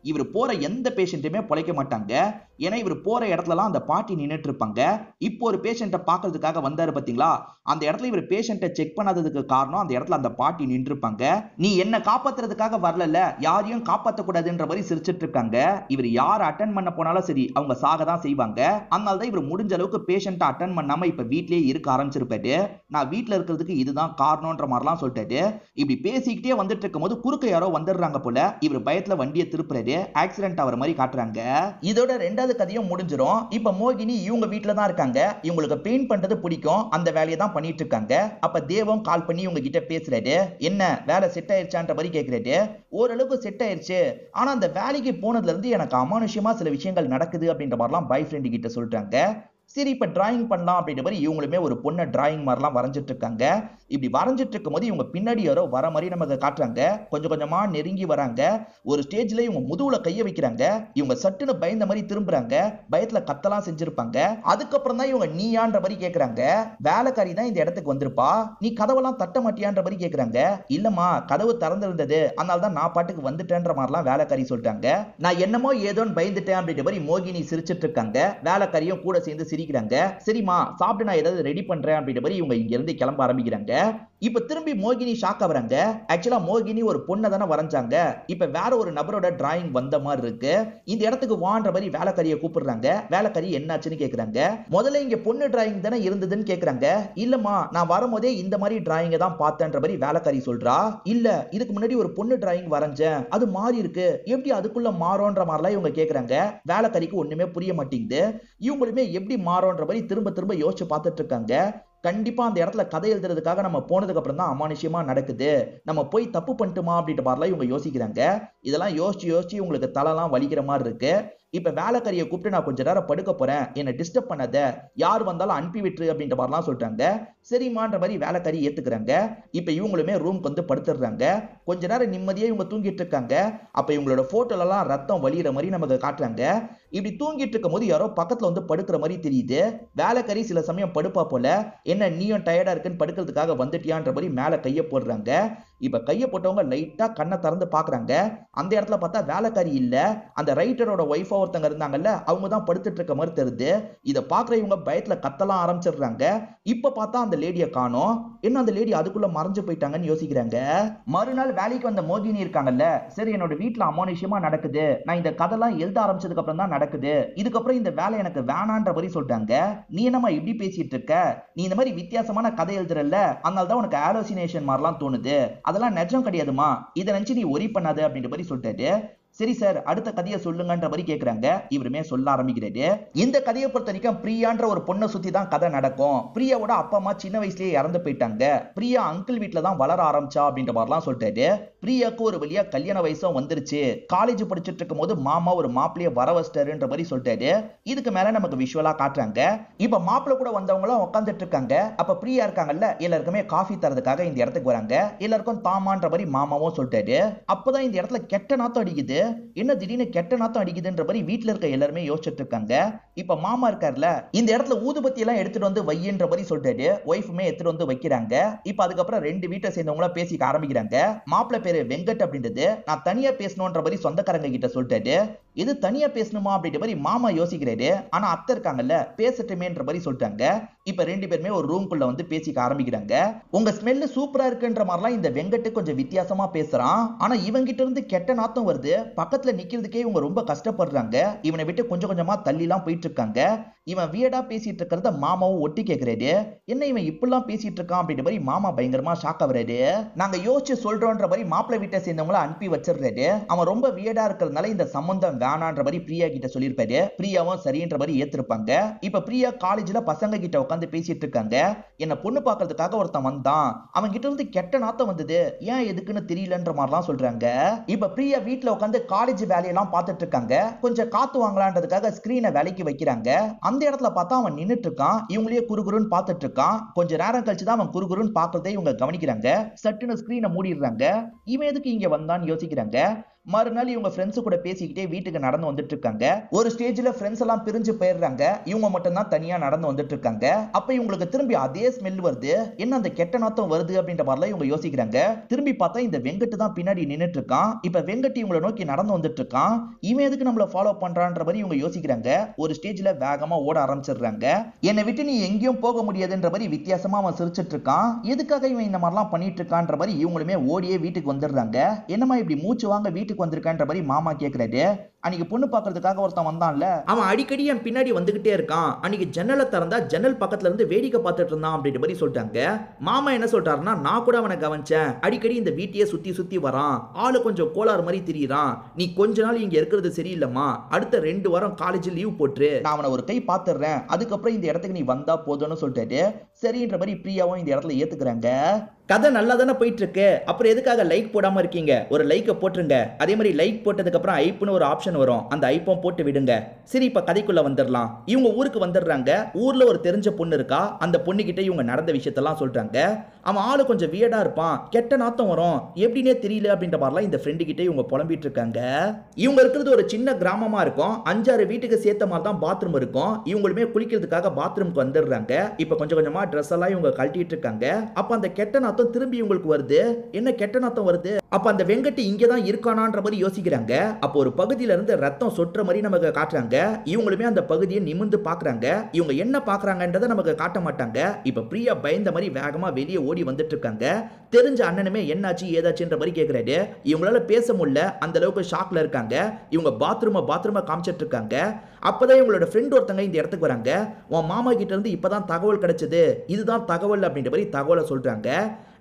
இவர் போற எந்த பேஷண்ட்டுமே பொழைக்க மாட்டாங்க. ஏன்னா இவர் போற இடத்துலலாம் அந்த பாட்டி நின்னுட்டு இருப்பாங்க. இப்போ ஒரு பேஷண்ட்டை பார்க்கறதுக்காக வந்தாரு பாத்தீங்களா, அந்த இடத்துல இவர் பேஷண்ட்டை செக் பண்ணாததுக்கு காரணம் அந்த இடத்துல அந்த பாட்டி நின்று இருப்பாங்க. நீ என்ன காப்பாத்துறதுக்காக வரல, யாரையும் காப்பாற்ற கூடாதுன்ற மாதிரி சிரிச்சிட்டு இருக்காங்க. இவர் யார் அட்டென்ட் பண்ண போனாலும் சரி, அவங்க சாக தான் செய்வாங்க. அதனால தான் இவர் முடிஞ்ச அளவுக்கு பேஷண்ட்டை அட்டென்ட் பண்ணாம இப்ப வீட்லயே இருக்க ஆரம்பிச்சிருப்பாரு. நான் வீட்ல இருக்கிறதுக்கு இதுதான் காரணம்ன்ற மாதிரிலாம் சொல்லிட்டாரு. இப்படி பேசிக்கிட்டே வந்துட்டு இருக்கும்போது குறுக்க யாரோ வந்துடுறாங்க போல. இவர் பயத்துல வண்டியை திருப்புறாரு. ஆக்சிடென்ட் ஆகிற மாதிரி காட்டுறாங்க. இதோட ரெண்டாவது கதையும் முடிஞ்சிரும். இப்ப மோகினி இவங்க வீட்ல தான் இருக்காங்க. இவங்களுக்கு பெயிண்ட் பண்றது பிடிக்கும், அந்த வேலையை தான் பண்ணிட்டு இருக்காங்க. அப்ப தேவம் கால் பண்ணி இவங்க கிட்ட பேசுறாரு. என்ன வேலை செட் ஆயிருச்சான்ற மாதிரி கேக்குறாரு. ஓரளவுக்கு செட் ஆயிருச்சு, ஆனா அந்த வேலைக்கு போனதுல இருந்து எனக்கு அமானுஷ்யமா சில விஷயங்கள் நடக்குது அப்படின்ற மாதிரிலாம் பாய் ஃப்ரெண்டு கிட்ட சொல்றாங்க. சரி, இப்ப டிராயிங் பண்ணலாம் அப்படின்ற மாதிரி இவங்களுமே ஒரு பொண்ணை டிராயிங் மாதிரிலாம் வரைஞ்சிட்டு இருக்காங்க. இப்படி வரைஞ்சிட்டு இருக்கும் போது இவங்க பின்னாடி யாரோ வர மாதிரி நமக்கு காட்டுறாங்க. கொஞ்சம் கொஞ்சமா நெருங்கி வராங்க. ஒரு ஸ்டேஜ்ல இவங்க முதுகுல கைய வைக்கிறாங்க. இவங்க சட்டுன்னு பயந்த மாதிரி திரும்புறாங்க. பயத்துல கத்தலாம் செஞ்சிருப்பாங்க. அதுக்கப்புறம் தான் இவங்க நீயான்ற மாதிரி கேக்குறாங்க. வேலைக்காரி தான் இந்த இடத்துக்கு வந்திருப்பா, நீ கதவெல்லாம் தட்ட மாட்டியான்ற மாதிரி கேக்குறாங்க. இல்லம்மா, கதவு திறந்திருந்தது, அதனால தான் நான் பாட்டுக்கு வந்துட்டேன்ற மாதிரிலாம் வேலைக்காரி சொல்றாங்க. நான் என்னமோ ஏதோன்னு பயந்துட்டேன் அப்படின்ற மாதிரி மோகினி சிரிச்சிட்டு இருக்காங்க. வேலைக்காரியும் கூட சேர்ந்து சிரிக்கிறாங்க. சரிம்மா சாப்பிட்டு நான் ஏதாவது ரெடி பண்றேன் அப்படின்ற மாதிரி இவங்க இங்க இருந்து கிளம்ப ஆரம்பிக்கிறாங்க. இப்ப திரும்பி மோகினி ஷாக் ஆகுறாங்க. ஆக்சுவலா மோகினி ஒரு பொண்ணை தானே வரைஞ்சாங்க, இப்ப வேற ஒரு நபரோட டிராயிங் வந்த மாதிரி இருக்கு. இந்த இடத்துக்கு வான்ற மாதிரி வேலைக்காரியை கூப்பிடுறாங்க. வேலைக்காரி என்னாச்சுன்னு கேக்குறாங்க. முதல்ல இங்க பொண்ணு டிராயிங் தானே இருந்ததுன்னு கேக்குறாங்க. இல்லம்மா, நான் வரும்போதே இந்த மாதிரி டிராயிங்க தான் பார்த்தேன்ற மாதிரி வேலைக்காரி சொல்றா. இல்ல, இதுக்கு முன்னாடி ஒரு பொண்ணு டிராயிங் வரைஞ்சேன், அது மாறி இருக்கு, எப்படி அதுக்குள்ள மாறோன்ற மாதிரிலாம் இவங்க கேக்குறாங்க. வேலைக்காரிக்கு ஒண்ணுமே புரிய மாட்டேங்குது. இவங்களுமே எப்படி மாறோன்ற மாதிரி திரும்ப திரும்ப யோசிச்சு பார்த்துட்டு இருக்காங்க. கண்டிப்பா அந்த இடத்துல கதை எழுதுறதுக்காக நம்ம போனதுக்கு அப்புறம் தான் அமானுஷ்யமா நடக்குது, நம்ம போய் தப்பு பண்ணிட்டுமா அப்படின்ற மாதிரிலாம் இவங்க யோசிக்கிறாங்க. இதெல்லாம் யோசிச்சு யோசிச்சு உங்களுக்கு தலைலாம் வலிக்கிற மாதிரி இருக்கு. இப்ப வேலைக்காரியை கூப்பிட்டு நான் கொஞ்ச நேரம் படுக்க போறேன், என்ன டிஸ்டர்ப் பண்ணாத, யார் வந்தாலும் அனுப்பி விட்டுரு அப்படின்ற மாதிரிலாம் சொல்றாங்க. சரிமான்ற மாதிரி வேலைக்காரி ஏத்துக்கிறாங்க. இப்ப இவங்களுமே ரூம்க்கு வந்து படுத்துடுறாங்க. கொஞ்ச நேரம் நிம்மதியா இவங்க தூங்கிட்டு இருக்காங்க. அப்ப இவங்களோட போட்டோல எல்லாம் ரத்தம் வலிகிற மாதிரி நமக்கு காட்டுறாங்க. இப்படி தூங்கிட்டு இருக்கும் போது யாரோ பக்கத்துல வந்து படுக்கிற மாதிரி தெரியுது. வேலைக்காரி சில சமயம் படுப்பா போல. என்ன நீயும் டயர்டா இருக்குன்னு படுக்கிறதுக்காக வந்துட்டியான்ற மாதிரி மேல கைய போடுறாங்க. இப்ப கைய போட்டவங்க லைட்டா கண்ணை திறந்து பாக்குறாங்க. அந்த இடத்துல பார்த்தா வேலைக்காரி இல்ல, அந்த ரைட்டரோட ஒய்ஃபா ஒருத்தங்க இருந்தாங்கல்ல, அவங்க தான் படுத்துட்டு இருக்க மாதிரி தெரியுது. இத பாக்குற இவங்க பயத்துல கத்தலாம் ஆரம்பிச்சிடுறாங்க. இப்ப பார்த்தா அந்த லேடியை காணோம். என்ன அந்த லேடி அதுக்குள்ள மறைஞ்சு போயிட்டாங்கன்னு யோசிக்கிறாங்க. மறுநாள் வேலைக்கு வந்த மோகினி இருக்காங்கல்ல, சரி என்னோட வீட்டுல அமானுஷ்யமா நடக்குது, நான் இந்த கதைலாம் எழுத ஆரம்பிச்சதுக்கு அப்புறம் தான் நடக்குது, இதுக்கப்புறம் இந்த வேலை எனக்கு வேணான்ற மாதிரி சொல்றாங்க. நீ என்னமா இப்படி பேசிட்டு இருக்க, நீ இந்த மாதிரி வித்தியாசமான கதை எழுதுறல்ல, அதனால தான் உனக்கு ஆலோசினேஷன் மாதிரிலாம் தோணுது, அதெல்லாம் நிஜம் கிடையாதுமா, இதை நினைச்சு நீ ஒரி பண்ணாத அப்படின்ற மாதிரி சொல்லிட்டாரு. சரி சார், அடுத்த கதையை சொல்லுங்கன்ற மாதிரி கேக்குறாங்க. இவருமே சொல்ல ஆரம்பிக்கிறாரு. இந்த கதையை பொறுத்த வரைக்கும் பிரியான்ற ஒரு பொண்ணை சுத்தி தான் கதை நடக்கும். பிரியாவோட அப்பா அம்மா சின்ன வயசுலயே இறந்து போயிட்டாங்க. பிரியா அங்கிள் வீட்டுல தான் வளர ஆரம்பிச்சா அப்படின்ற மாதிரிலாம் சொல்லிட்டாரு. பிரியாக்கு ஒரு வழியா கல்யாண வயசும் வந்துருச்சு. காலேஜ் படிச்சுட்டு இருக்கும் போது மாமா ஒரு மாப்பிளைய வர வச்சிட்டாருன்ற மாதிரி சொல்லிட்டாரு. இதுக்கு மேல நமக்கு விஷுவலா காட்டுறாங்க. இப்ப மாப்பிள்ள கூட வந்தவங்களும் உட்காந்துட்டு இருக்காங்க. அப்ப பிரியா இருக்காங்கல்ல, எல்லாருக்குமே காஃபி தரதுக்காக இந்த இடத்துக்கு வராங்க. எல்லாருக்கும் தாமான்ற மாதிரி மாமாவும் சொல்லிட்டாரு. அப்பதான் இந்த இடத்துல கெட்ட நாத்தம் அடிக்குது. என்ன திடீர்னு கெட்ட நாத்தம் அடிக்குதுன்ற மாதிரி வீட்டுல இருக்க எல்லாருமே யோசிச்சுட்டு இருக்காங்க. இப்ப மாமா இருக்காருல, இந்த இடத்துல ஊதுபத்தி எல்லாம் எடுத்துட்டு வந்து வையின்ற மாதிரி சொல்லிட்டாரு. ஒய்ஃபுமே எடுத்துட்டு வந்து வைக்கிறாங்க. இப்ப அதுக்கப்புறம் ரெண்டு வீட்டை சேர்ந்தவங்கள பேசிக்க ஆரம்பிக்கிறாங்க. மாப்பிள்ள பேரு வெங்கட் அப்படின்றது. நான் தனியா பேசணும்ன்ற மாதிரி சொந்தக்காரங்க கிட்ட சொல்லிட்டாரு. இது தனியா பேசணுமா அப்படின்ற மாதிரி மாமா யோசிக்கிறாரு. ஆனா அத்தை இருக்காங்கல்ல, பேசட்டுமேன்ற மாதிரி சொல்லிட்டாங்க. இப்ப ரெண்டு பேருமே ஒரு ரூம்குள்ள வந்து பேசிக்க ஆரம்பிக்கிறாங்க. உங்க ஸ்மெல் சூப்பரா இருக்குன்ற மாதிரிலாம் இந்த வெங்கட் கொஞ்சம் வித்தியாசமா பேசுறான். ஆனா இவங்கிட்ட இருந்து கெட்ட நாத்தம் வருது, பக்கத்துல நிக்கிறதுக்கே இவங்க ரொம்ப கஷ்டப்படுறாங்க. இவனை விட்டு கொஞ்சம் கொஞ்சமா தள்ளிலாம் போயிட்டு இருக்காங்க. இவன் வியடா பேசிட்டு இருக்கிறத மாமாவும் ஒட்டி கேக்குறாரு. என்ன இவன் இப்படிலாம் பேசிட்டு இருக்கான் அப்படின்ற மாதிரி மாமா பயங்கரமா ஷாக் ஆகுறாரு. நாங்க யோசிச்சு சொல்றோன்ற மாதிரி மாப்பிள்ளை வீட்டை சேர்ந்தவங்கள அனுப்பி வச்சிடுறாரு. அவன் ரொம்ப வியடா இருக்கிறதுனால இந்த சம்பந்தம் வேணான்ற மாதிரி பிரியா கிட்ட சொல்லியிருப்பாரு. பிரியாவும் சரின்ற மாதிரி ஏத்திருப்பாங்க. இப்ப பிரியா காலேஜ்ல பசங்க கிட்ட உட்காந்து பேசிட்டு இருக்காங்க. என்ன பொண்ணு பாக்குறதுக்காக ஒருத்தன் வந்தான், அவன் கிட்ட இருந்து கெட்ட நாத்தம் வந்தது, ஏன் எதுக்குன்னு தெரியலன்ற மாதிரிலாம் சொல்றாங்க. இப்ப பிரியா வீட்டுல உட்காந்து காலேஜ் வேலையெல்லாம் பார்த்துட்டு இருக்காங்க. கொஞ்சம் காத்து வாங்கலான்றதுக்காக ஸ்கிரீனை வேலைக்கு வைக்கிறாங்க. அந்த இடத்துல பார்த்தா அவன் நின்னுட்டு இருக்கான். இவங்களே குறுகுறுன்னு பார்த்துட்டு இருக்கான். கொஞ்ச நேரம் கழிச்சு தான் அவன் குறுகுறுன்னு பார்க்கறதை இவங்க கவனிக்கிறாங்க. சட்டுன்னு ஸ்கிரீனை மூடிடுறாங்க. இவன் எதுக்கு இங்க வந்தான்னு யோசிக்கிறாங்க. மறுநாள் இவங்க ஃப்ரெண்ட்ஸ் கூட பேசிக்கிட்டே வீட்டுக்கு நடந்து வந்துட்டு இருக்காங்க. ஒரு ஸ்டேஜ்ல ஃப்ரெண்ட்ஸ் எல்லாம் பிரிஞ்சு போயிடுறாங்க. இவங்க மட்டும் தான் தனியா நடந்து வந்துட்டு இருக்காங்க. அப்ப இவங்களுக்கு திரும்பி அதே ஸ்மெல் வருது. என்ன அந்த கெட்ட நாத்தம் வருது அப்படின்ற மாதிரிலாம் இவங்க யோசிக்கிறாங்க. திரும்பி பார்த்தா இந்த வெங்கட் தான் பின்னாடி நின்னுட்டு இருக்கான். இப்ப வெங்கட் இவங்களை நோக்கி நடந்து வந்துட்டு இருக்கான். இவன் எதுக்கு நம்மள ஃபாலோ பண்றான்ற மாதிரி இவங்க யோசிக்கிறாங்க. ஒரு ஸ்டேஜ்ல வேகமா ஓட ஆரம்பிச்சிடுறாங்க. என்னை விட்டு நீ எங்கேயும் போக முடியாதுன்ற மாதிரி வித்தியாசமா அவன் சிரிச்சிட்டு இருக்கான். எதுக்காக இவன் இந்த மாதிரிலாம் பண்ணிட்டு இருக்கான்ற மாதிரி இவங்களுமே ஓடியே வீட்டுக்கு வந்துடுறாங்க. என்னமா இப்படி மூச்சு வாங்க வீட்டுக்கு வந்திருக்கான்ற மாதிரி மாமா கேக்குறாரு. அன்னைக்கு பொண்ணு பாக்குறதுக்காக ஒருத்தன் வந்தான்ல, அவன் அடிக்கடி என் பின்னாடி வந்துகிட்டே இருக்கான். அன்னைக்கு ஜன்னலை திறந்தா ஜன்னல் பக்கத்துல இருந்து வேடிக்கை பார்த்துட்டு இருந்தான் அப்படின்ற மாதிரி சொல்லிட்டாங்க. மாமா என்ன சொல்றாருன்னா, நான் கூட அவனை கவனிச்சேன், அடிக்கடி இந்த வீட்டையே சுத்தி சுத்தி வரான், ஆளு கொஞ்சம் கோளாறு மாதிரி தெரியுறான், நீ கொஞ்ச நாள் இங்க இருக்கிறது சரியில்லைம்மா, அடுத்த 2 வாரம் காலேஜ் லீவ் போட்டு நான் அவனை ஒரு கை பாத்துறேன், அதுக்கப்புறம் இந்த இடத்துக்கு நீ வந்தா போதும்னு சொல்லிட்டாரு. சரின்ற மாதிரி பிரியாவும் இந்த இடத்துல ஏத்துக்கிறாங்க. கதை நல்லா தானே போயிட்டு இருக்கு, அப்புறம் எதுக்காக லைக் போடாம இருக்கீங்க, ஒரு லைக்கை போட்டுருங்க. அதே மாதிரி லைக் போட்டதுக்கு அப்புறம் ஐப்னு ஒரு ஆப்ஷன் வரும், அந்த ஐப்பம் போட்டு விடுங்க. சரி இப்ப கதைக்குள்ள வந்துடலாம். இவங்க ஊருக்கு வந்துடுறாங்க. ஊர்ல ஒரு தெரிஞ்ச பொண்ணு இருக்கா. அந்த பொண்ணு கிட்ட இவங்க நடந்த விஷயத்தெல்லாம் சொல்றாங்க. அவன் ஆளு கொஞ்சம் வியடா இருப்பான், கெட்ட நாத்தம் வரும், எப்படின்னே தெரியல அப்படின்ற மாதிரிலாம் இந்த ஃப்ரெண்டு கிட்ட இவங்க புலம்பிட்டு இருக்காங்க. இவங்க இருக்கிறது ஒரு சின்ன கிராமமா இருக்கும். 5-6 வீட்டுக்கு சேர்த்த மாதிரி தான் பாத்ரூம் இருக்கும். இவங்களுமே குளிக்கிறதுக்காக பாத்ரூம்க்கு வந்துடுறாங்க. இப்ப கொஞ்சம் கொஞ்சமா ட்ரெஸ் எல்லாம் இவங்க கழட்டிட்டு இருக்காங்க. அப்ப அந்த கெட்ட நாத்தம் திரும்பி உங்களுக்கு வருது. என்ன கெட்ட நாத்தம் வருது? அப்ப அந்த வெங்கட் இங்க தான் இருக்கானான்ற மாதிரி யோசிக்கிறாங்க. அப்போ ஒரு பகுதியில இருந்து ரத்தம் சொட்டுற மாதிரி நமக்கு காட்டுறாங்க. இவங்களுமே அந்த பகுதியை நிமிர்ந்து பாக்குறாங்க. இவங்க என்ன பாக்குறாங்கன்றதை நமக்கு காட்ட மாட்டாங்க. இப்ப பிரியா பயந்த மாதிரி வேகமா வெளியே ஓடி வந்துட்டு இருக்காங்க. தெரிஞ்ச அண்ணனுமே என்னாச்சு ஏதாச்சுன்ற மாதிரி கேக்குறாரு. இவங்களால பேச முடியல, அந்த அளவுக்கு ஷாக்ல இருக்காங்க. இவங்க பாத்ரூமை காமிச்சிட்டு இருக்காங்க. அப்பதான் இவங்களோட ஃப்ரெண்ட் ஒருத்தங்க இந்த இடத்துக்கு வராங்க. உன் மாமா கிட்ட இருந்து இப்பதான் தகவல் கிடைச்சது, இதுதான் தகவல் அப்படின்ற மாதிரி தகவலை சொல்றாங்க.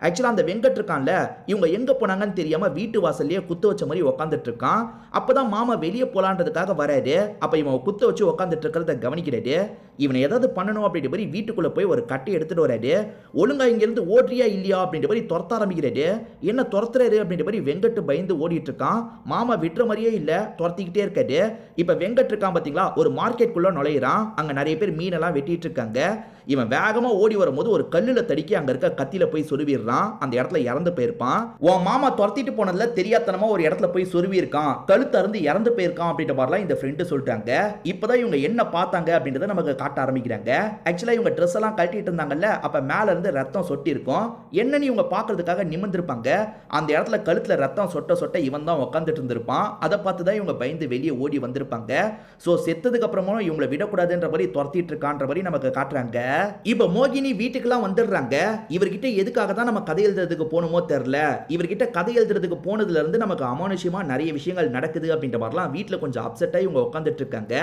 ஆக்சுவலா அந்த வெங்கட் இருக்கான்ல, இவங்க எங்க போனாங்கன்னு தெரியாம வீட்டு வாசல்லையே குத்து வச்ச மாதிரி உட்காந்துட்டு இருக்கான். அப்பதான் மாமா வெளியே போலான்றதுக்காக வராரு. அப்ப இவன் குத்து வச்சு உட்காந்துட்டு இருக்கிறத கவனிக்கிறாரு. இவனை ஏதாவது பண்ணணும் அப்படின்ற மாதிரி வீட்டுக்குள்ள போய் ஒரு கட்டை எடுத்துட்டு வராரு. ஒழுங்கா இங்க இருந்து ஓடுறியா இல்லையா அப்படின்ற மாதிரி துரத்த ஆரம்பிக்கிறாரு. என்ன துரத்துறாரு அப்படின்ற மாதிரி வெங்கட் பயந்து ஓடிட்டு இருக்கான். மாமா விட்டுற மாதிரியே இல்ல, துரத்திக்கிட்டே இருக்காரு. இப்ப வெங்கட் இருக்கான் பாத்தீங்களா, ஒரு மார்க்கெட்டுக்குள்ள நுழையிறான். அங்க நிறைய பேர் மீனெல்லாம் வெட்டிட்டு இருக்காங்க. இவன் வேகமா ஓடி வரும்போது ஒரு கல்லுல தடிக்கி அங்க இருக்க கத்தியில போய் சொருவிடுறான். அந்த இடத்துல இறந்து போயிருப்பான். உன் மாமா துரத்திட்டு போனதுல தெரியாதனமா ஒரு இடத்துல போய் சொருவி இருக்கான், கழுத்து அருந்து இறந்து போயிருக்கான் அப்படின்ற மாதிரிலாம் இந்த ஃப்ரெண்டு சொல்லிட்டாங்க. இப்பதான் இவங்க என்ன பார்த்தாங்க அப்படின்றத நமக்கு காட்ட ஆரம்பிக்கிறாங்க. ஆக்சுவலா இவங்க ட்ரெஸ் எல்லாம் கழட்டிட்டு இருந்தாங்கல்ல, அப்ப மேல இருந்து ரத்தம் சொட்டி இருக்கும். என்னன்னு இவங்க பாக்குறதுக்காக நிமிர்ந்திருப்பாங்க. அந்த இடத்துல கழுத்துல ரத்தம் சொட்ட சொட்ட இவன் தான் உட்காந்துட்டு இருந்திருப்பான். அதை பார்த்து தான் இவங்க பயந்து வெளியே ஓடி வந்திருப்பாங்க. சோ செத்ததுக்கு அப்புறமும் இவங்களை விடக்கூடாதுன்ற மாதிரி துரத்திட்டு இருக்கான்ற மாதிரி நமக்கு காட்டுறாங்க. இப்ப மோகினி வீட்டுக்கெல்லாம் வந்துடுறாங்க. இவர்கிட்ட எதுக்காக தான் நம்ம கதை எழுதுறதுக்கு போகணுமோ தெரியல. இவர்கிட்ட கதை எழுதுறதுக்கு போனதுல இருந்து நமக்கு அமானுஷ்யமா நிறைய விஷயங்கள் நடக்குது அப்படின்ற மாதிரிலாம் வீட்டுல கொஞ்சம் அப்செட்டா இவங்க உட்காந்துட்டு இருக்காங்க.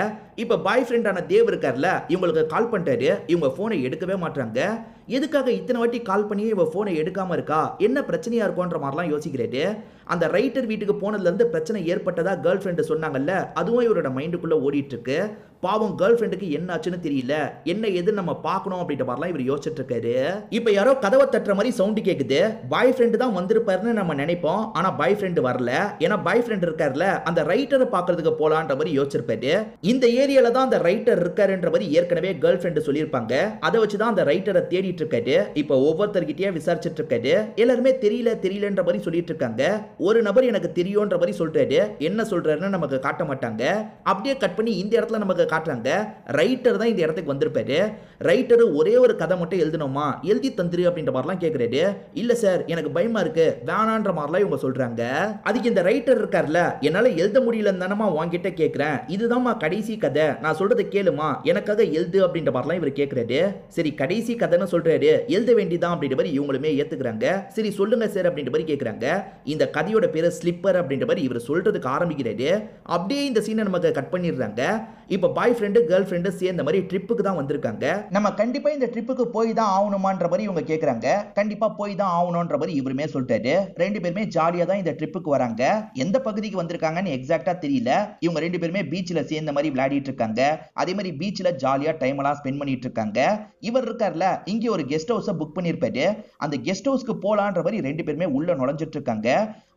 இப்ப பாய் ஃப்ரெண்டான தேவ் இருக்கார்ல, இவங்களுக்கு கால் பண்ணிட்டாரு. இவங்க போனை எடுக்கவே மாட்டாங்க. எதுக்காக இத்தனை வாட்டி கால் பண்ணி இவ போனை எடுக்காம இருக்கா, என்ன பிரச்சனையா இருக்கும்ன்ற மாதிரிலாம் யோசிக்கிறாரு. அந்த ரைட்டர் வீட்டுக்கு போனதுல இருந்து பிரச்சனை ஏற்பட்டதா கேர்ள் ஃப்ரெண்டு சொன்னாங்கல்ல, அதுவும் இவரோட மைண்டுக்குள்ள ஓடிட்டு இருக்கு. பாவம் கேர்ள் ஃப்ரெண்டுக்கு என்ன ஆச்சுன்னு தெரியல, என்ன எது நம்ம பார்க்கணும் அப்படின்ற மாதிரிலாம் இவர் யோசிச்சுட்டு இருக்காரு. இப்ப யாரோ கதவை தட்டுற மாதிரி சவுண்ட் கேக்குது. பாய் ஃப்ரெண்டு தான் வந்திருப்பாருன்னு நம்ம நினைப்போம். ஆனா பாய் ஃப்ரெண்டு வரல. ஏன்னா பாய் ஃப்ரெண்ட் இருக்காருல, அந்த ரைட்டரை பாக்குறதுக்கு போலான்ற மாதிரி யோசிச்சிருப்பாரு. இந்த ஏரியால தான் அந்த ரைட்டர் இருக்காருன்ற மாதிரி ஏற்கனவே கேர்ள் ஃப்ரெண்டு சொல்லியிருப்பாங்க. அதை வச்சுதான் அந்த ரைட்டரை தேடிட்டு இருக்காரு. இப்ப ஒவ்வொருத்தர்கிட்டயே விசாரிச்சுட்டு இருக்காரு. எல்லாருமே தெரியலன்ற மாதிரி சொல்லிட்டு இருக்காங்க. ஒரு நபர் எனக்கு தெரியும்ன்ற மாதிரி சொல்றாரு. என்ன சொல்றாருன்னு நமக்கு காட்ட மாட்டாங்க. அப்படியே கட் பண்ணி இந்த இடத்துல நமக்கு காட்டுறாங்க ரைட்டர் தான் இந்த இடத்துக்கு வந்திருப்பாரு. ரைட்டர் ஒரே ஒரு கதை மட்டும் எழுதணுமா, எழுதி தந்துரு அப்படின்ற மாதிரிலாம் கேட்குறாரு. இல்ல சார் எனக்கு பயமா இருக்கு வேணான்ற மாதிரிலாம் இவங்க சொல்றாங்க. அதுக்கு இந்த ரைட்டர் இருக்கார்ல, என்னால எழுத முடியலன்னு தானமா உன்கிட்ட கேட்கிறேன், இதுதான்மா கடைசி கதை, நான் சொல்றதை கேளுமா, எனக்காக எழுது அப்படின்ற மாதிரிலாம் இவர் கேட்கிறாரு. சரி கடைசி கதைன்னு சொல்றாரு, எழுத வேண்டியதான் அப்படின்ற மாதிரி இவங்களுமே ஏத்துக்கிறாங்க. சரி சொல்லுங்க சார் அப்படின்ற மாதிரி கேட்குறாங்க. இந்த கதையோட பேரு ஸ்லிப்பர் அப்படின்ற மாதிரி இவர் சொல்றதுக்கு ஆரம்பிக்கிறாரு. அப்படியே இந்த சீனை நமக்கு கட் பண்ணிடுறாங்க. இப்போ பாய் ஃப்ரெண்டு கேர்ள் ஃப்ரெண்டு சேர்ந்த மாதிரி ட்ரிப்புக்கு தான் வந்திருக்காங்க. நம்ம கண்டிப்பா இந்த ட்ரிப்புக்கு போய் தான் ஆகணுமான்ற மாதிரி இவங்க கேட்குறாங்க. கண்டிப்பா போய் தான் ஆகணும்ன்ற மாதிரி இவருமே சொல்லிட்டாரு. ரெண்டு பேருமே ஜாலியா தான் இந்த ட்ரிப்புக்கு வராங்க. எந்த பகுதிக்கு வந்திருக்காங்கன்னு எக்ஸாக்டா தெரியல. இவங்க ரெண்டு பேருமே பீச்ல சேர்ந்த மாதிரி விளையாடிட்டு இருக்காங்க. அதே மாதிரி பீச்ல ஜாலியா டைம் எல்லாம் ஸ்பெண்ட் பண்ணிட்டு இருக்காங்க. இவர் இருக்கார்ல, இங்க ஒரு கெஸ்ட் ஹவுஸை புக் பண்ணிருப்பாரு. அந்த கெஸ்ட் ஹவுஸ்க்கு போலான்ற மாதிரி ரெண்டு பேருமே உள்ள நுழைஞ்சிட்டு இருக்காங்க.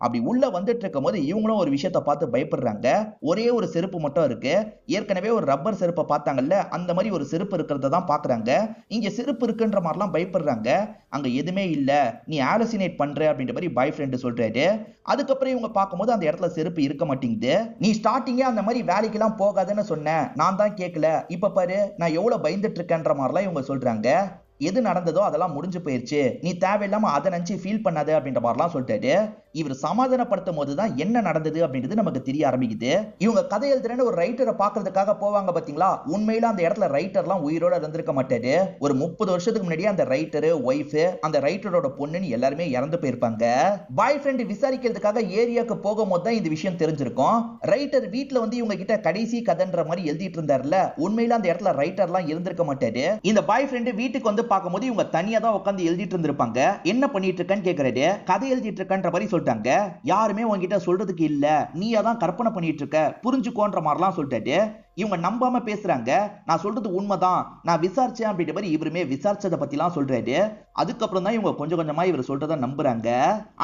அப்படி உள்ள வந்துட்டு இருக்கும் போது இவங்களும் ஒரு விஷயத்தை பார்த்து பயப்படுறாங்க. ஒரே ஒரு செருப்பு மட்டும் இருக்கு. ஏற்கனவே ஒரு ரப்பர் செருப்பை பார்த்தாங்கல்ல, அந்த மாதிரி ஒரு செருப்பு இருக்கிறத தான் பாக்குறாங்க. இங்க செருப்பு இருக்குன்ற மாதிரிலாம் பயப்படுறாங்க. அங்க எதுவுமே இல்ல, நீ ஆலோசினேட் பண்ற அப்படின்ற மாதிரி பாய் ஃப்ரெண்ட் சொல்றாரு. அதுக்கப்புறம் இவங்க பார்க்கும்போது அந்த இடத்துல செருப்பு இருக்க மாட்டேங்குது. நீ ஸ்டார்டிங்கே அந்த மாதிரி வேலைக்கெல்லாம் போகாதுன்னு சொன்னேன், நான் தான் கேட்கல, இப்ப பாரு நான் எவ்வளவு பயந்துட்டு இருக்கேன்ற மாதிரிலாம் இவங்க சொல்றாங்க. எது நடந்ததோ அதெல்லாம் முடிஞ்சு போயிருச்சு, நீ தேவையில்லாம அதை நினைச்சு ஃபீல் பண்ணாத அப்படின்ற மாதிரிலாம் சொல்லிட்டாரு. இவர் சமாதானப்படுத்தும் போதுதான் என்ன நடந்தது அப்படின்றது நமக்கு தெரிய ஆரம்பிக்குது. இவங்க கதை எழுதுறேன்னு ஒரு ரைட்டரை பாக்குறதுக்காக போவாங்க பாத்தீங்களா, உண்மையில அந்த இடத்துல ரைட்டர்லாம் உயிரோட இருந்திருக்க மாட்டாரு. ஒரு 30 வருஷத்துக்கு முன்னாடியே அந்த ரைட்டரு, ஒய்ஃப், அந்த ரைட்டரோட பொண்ணுன்னு எல்லாருமே இறந்து போயிருப்பாங்க. பாய் ஃப்ரெண்ட் விசாரிக்கிறதுக்காக ஏரியாவுக்கு போகும்போது தான் இந்த விஷயம் தெரிஞ்சிருக்கும். ரைட்டர் வீட்டுல வந்து இவங்க கிட்ட கடைசி கதைன்ற மாதிரி எழுதிட்டு இருந்தாருல, உண்மையில அந்த இடத்துல ரைட்டர்லாம் இருந்திருக்க மாட்டாரு. இந்த பாய் ஃப்ரெண்ட் வீட்டுக்கு வந்து பார்க்கும்போது இவங்க தனியா தான் உட்காந்து எழுதிட்டு இருந்திருப்பாங்க. என்ன பண்ணிட்டு இருக்கன்னு கேக்குறாரு. கதை எழுதிட்டு இருக்கன்ற மாதிரி சொல்லிட்டாங்க. யாருமே உங்ககிட்ட சொல்றதுக்கு இல்ல, நீயா தான் கற்பனை பண்ணிட்டு இருக்க, புரிஞ்சுக்கோன்ற மாதிரிலாம் சொல்லிட்டாரு. இவங்க நம்பாம பேசுறாங்க. நான் சொல்றது உண்மைதான், நான் விசாரிச்சேன் அப்படின்ற மாதிரி இவருமே விசாரிச்சதை பத்திலாம் சொல்றாரு. அதுக்கப்புறம் தான் இவங்க கொஞ்சம் கொஞ்சமா இவர் சொல்றதை நம்புறாங்க.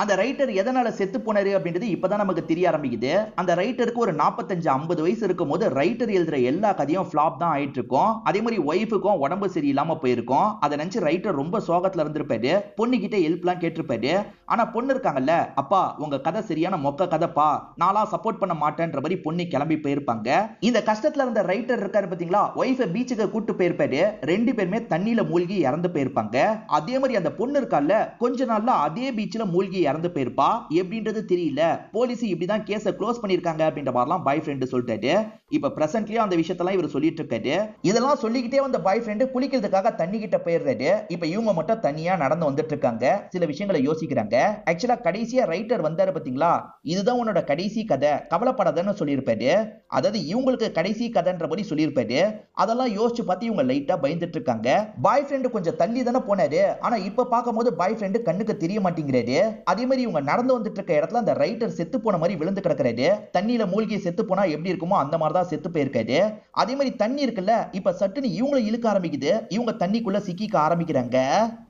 அந்த ரைட்டர் எதனால செத்து போனாரு அப்படின்றது இப்பதான் நமக்கு தெரிய ஆரம்பிக்குது. அந்த ரைட்டருக்கு ஒரு 45-50 வயசு இருக்கும் போது ரைட்டர் எழுதுற எல்லா கதையும் ஃபிளாப் தான் ஆயிட்டு இருக்கும். அதே மாதிரி ஒய்ஃபுக்கும் உடம்பு சரியில்லாம போயிருக்கும். அதை நினைச்சு ரைட்டர் ரொம்ப சோகத்துல இருந்திருப்பாரு. பொண்ணு கிட்ட ஹெல்ப்லாம் கேட்டிருப்பாரு. ஆனா பொண்ணு இருக்காங்கல்ல, அப்பா உங்க கதை சரியான மொக்க கதைப்பா, நாளா சப்போர்ட் பண்ண மாட்டேன்ற மாதிரி பொண்ணு கிளம்பி போயிருப்பாங்க. இந்த கஷ்டத்துல இருந்த ரைட்டர் இருக்காரு பாத்தீங்களா, ஒய்ஃபை பீச்சுக்கு கூட்டு போயிருப்பாரு. ரெண்டு பேருமே தண்ணியில மூழ்கி இறந்து போயிருப்பாங்க. அதே மாதிரி அந்த பொண்ணு இருக்கால, கொஞ்ச நாள்ல அதே பீச்ல மூழ்கி இறந்து போயிருப்பா. எப்படின்றது தெரியல, போலீஸ் இப்படிதான் கேஸை க்ளோஸ் பண்ணிருக்காங்க அப்படின்ற மாதிரிலாம் பாய் ஃப்ரெண்ட் சொல்லிட்டாரு. இப்ப பிரசன்ட்லயும் அந்த விஷயத்தெல்லாம் இவர் சொல்லிட்டு இருக்காரு. இதெல்லாம் சொல்லிக்கிட்டே வந்த பாய் ஃப்ரெண்ட் குளிக்கிறதுக்காக தண்ணி கிட்ட போயிடுறாரு. இப்ப இவங்க மட்டும் தனியா நடந்து வந்துட்டு இருக்காங்க. சில விஷயங்களை யோசிக்கிறாங்க. ஆக்சுவலா கடைசியா ரைட்டர் வந்தாரு பாத்தீங்களா, இதுதான் உன்னோட கடைசி கதை, கவலைப்படாதன்னு சொல்லியிருப்பாரு. அதாவது இவங்களுக்கு கடைசி கதைன்ற மாதிரி சொல்லியிருப்பாரு. அதெல்லாம் யோசிச்சு பார்த்து இவங்க லைட்டா பயந்துட்டு இருக்காங்க. பாய் ஃப்ரெண்ட் கொஞ்சம் தள்ளி தானே போனாரு, ஆனா இப்ப பார்க்கும்போது பாய் ஃப்ரெண்ட் கண்ணுக்கு தெரிய மாட்டேங்கிறாரு. அதே மாதிரி இவங்க நடந்து வந்துட்டு இருக்க இடத்துல அந்த ரைட்டர் செத்து போன மாதிரி விழுந்து கிடக்குறாரு. தண்ணியில மூழ்கி செத்து போனா எப்படி இருக்குமோ அந்த மாதிரி தான் செத்து போயிருக்காரு. அதே மாதிரி தண்ணி இருக்குல்ல, இப்ப சட்டுன்னு இவங்களும் இழுக்க ஆரம்பிக்குது. இவங்க தண்ணிக்குள்ள சிக்கிக்க ஆரம்பிக்கிறாங்க.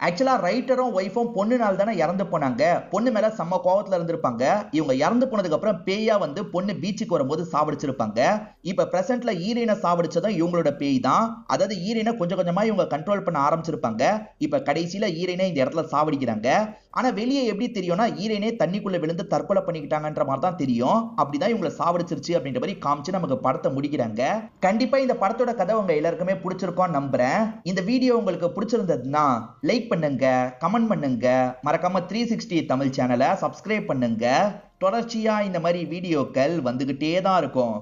ஆக்சுவலா ரைட்டரும் ஒய்ஃபும் பொண்ணுனால தானே இறந்து போனாங்க. பொண்ணு மேல செம்ம கோவத்துல இருந்திருப்பாங்க. இவங்க இறந்து போனதுக்கு அப்புறம் பேயா வந்து பொண்ணு பீச்சுக்கு வரும்போது சாவடிச்சிருப்பாங்க. இப்ப பிரசன்ட்ல ஈரனை சாவடிச்சதும் இவங்களோட பேய் தான். அதாவது ஈரனை கொஞ்சம் கொஞ்சமா இவங்க கண்ட்ரோல் பண்ண ஆரம்பிச்சிருப்பாங்க. இப்ப கடைசியில ஈரனை இந்த இடத்துல சாவடிக்கிறாங்க. ஆனா வெளியே எப்படி தெரியும்னா, ஈரனே தண்ணிக்குள்ள விழுந்து தற்கொலை பண்ணிக்கிட்டாங்கன்ற மாதிரி தான் தெரியும். அப்படிதான் இவங்களை சாவடிச்சிருச்சு அப்படின்ற மாதிரி காமிச்சு நமக்கு படத்தை முடிக்கிறாங்க. கண்டிப்பா இந்த படத்தோட கதை உங்க எல்லாருக்குமே பிடிச்சிருக்கும் நம்புறேன். இந்த வீடியோ உங்களுக்கு பிடிச்சிருந்ததுன்னா லைக் பண்ணுங்க, கமெண்ட் பண்ணுங்க, மறக்காம 360 தமிழ் சேனலை சப்ஸ்கிரைப் பண்ணுங்க. தொடர்ச்சியா இந்த மாதிரி வீடியோக்கள் வந்துகிட்டே தான் இருக்கும்.